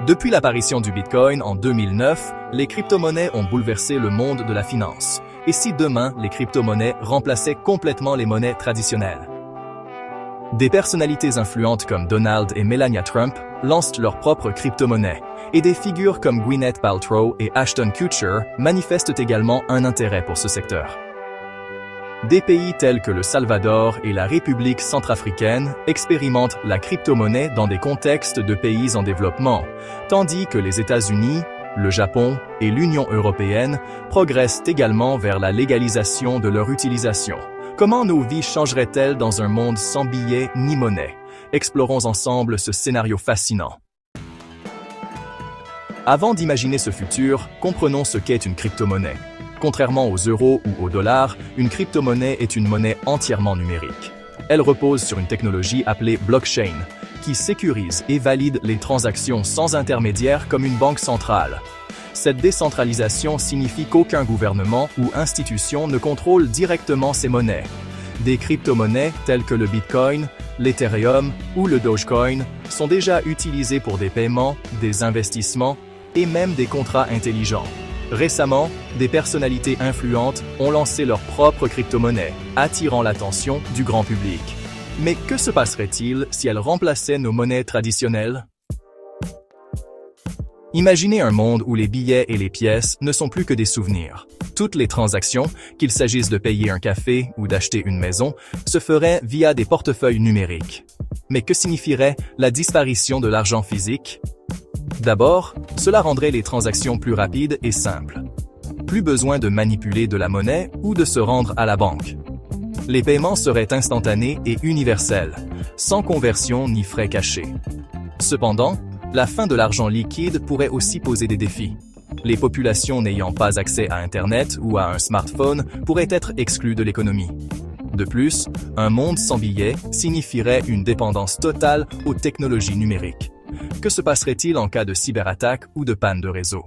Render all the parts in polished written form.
Depuis l'apparition du Bitcoin en 2009, les crypto-monnaies ont bouleversé le monde de la finance. Et si demain, les crypto-monnaies remplaçaient complètement les monnaies traditionnelles? Des personnalités influentes comme Donald et Melania Trump lancent leur propre crypto-monnaie, et des figures comme Gwyneth Paltrow et Ashton Kutcher manifestent également un intérêt pour ce secteur. Des pays tels que le Salvador et la République centrafricaine expérimentent la crypto-monnaie dans des contextes de pays en développement, tandis que les États-Unis, le Japon et l'Union européenne progressent également vers la légalisation de leur utilisation. Comment nos vies changeraient-elles dans un monde sans billets ni monnaie? Explorons ensemble ce scénario fascinant. Avant d'imaginer ce futur, comprenons ce qu'est une crypto-monnaie. Contrairement aux euros ou aux dollars, une crypto-monnaie est une monnaie entièrement numérique. Elle repose sur une technologie appelée blockchain, qui sécurise et valide les transactions sans intermédiaire comme une banque centrale. Cette décentralisation signifie qu'aucun gouvernement ou institution ne contrôle directement ces monnaies. Des crypto-monnaies telles que le Bitcoin, l'Ethereum ou le Dogecoin sont déjà utilisées pour des paiements, des investissements et même des contrats intelligents. Récemment, des personnalités influentes ont lancé leur propre crypto-monnaie, attirant l'attention du grand public. Mais que se passerait-il si elles remplaçaient nos monnaies traditionnelles? Imaginez un monde où les billets et les pièces ne sont plus que des souvenirs. Toutes les transactions, qu'il s'agisse de payer un café ou d'acheter une maison, se feraient via des portefeuilles numériques. Mais que signifierait la disparition de l'argent physique? D'abord, cela rendrait les transactions plus rapides et simples. Plus besoin de manipuler de la monnaie ou de se rendre à la banque. Les paiements seraient instantanés et universels, sans conversion ni frais cachés. Cependant, la fin de l'argent liquide pourrait aussi poser des défis. Les populations n'ayant pas accès à Internet ou à un smartphone pourraient être exclues de l'économie. De plus, un monde sans billets signifierait une dépendance totale aux technologies numériques. Que se passerait-il en cas de cyberattaque ou de panne de réseau?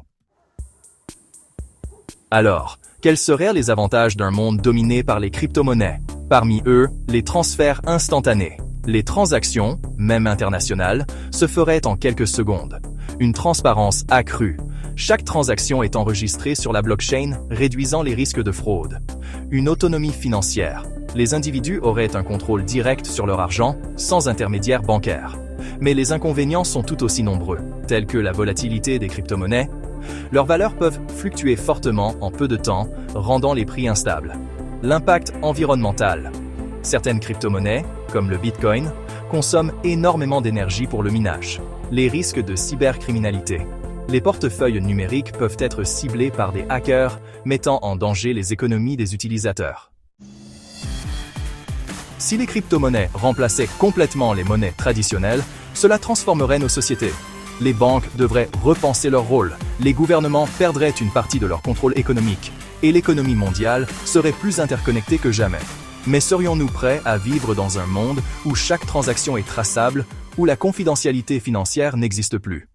Alors, quels seraient les avantages d'un monde dominé par les crypto-monnaies? Parmi eux, les transferts instantanés. Les transactions, même internationales, se feraient en quelques secondes. Une transparence accrue. Chaque transaction est enregistrée sur la blockchain, réduisant les risques de fraude. Une autonomie financière. Les individus auraient un contrôle direct sur leur argent, sans intermédiaire bancaire. Mais les inconvénients sont tout aussi nombreux, tels que la volatilité des crypto-monnaies. Leurs valeurs peuvent fluctuer fortement en peu de temps, rendant les prix instables. L'impact environnemental. Certaines crypto-monnaies, comme le Bitcoin, consomment énormément d'énergie pour le minage. Les risques de cybercriminalité. Les portefeuilles numériques peuvent être ciblés par des hackers, mettant en danger les économies des utilisateurs. Si les crypto-monnaies remplaçaient complètement les monnaies traditionnelles, cela transformerait nos sociétés. Les banques devraient repenser leur rôle, les gouvernements perdraient une partie de leur contrôle économique, et l'économie mondiale serait plus interconnectée que jamais. Mais serions-nous prêts à vivre dans un monde où chaque transaction est traçable, où la confidentialité financière n'existe plus?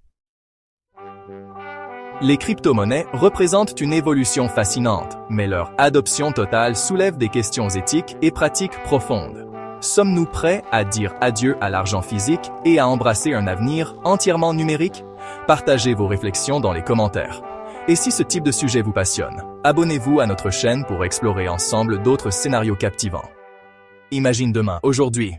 Les crypto-monnaies représentent une évolution fascinante, mais leur adoption totale soulève des questions éthiques et pratiques profondes. Sommes-nous prêts à dire adieu à l'argent physique et à embrasser un avenir entièrement numérique? Partagez vos réflexions dans les commentaires. Et si ce type de sujet vous passionne, abonnez-vous à notre chaîne pour explorer ensemble d'autres scénarios captivants. Imagine demain, aujourd'hui.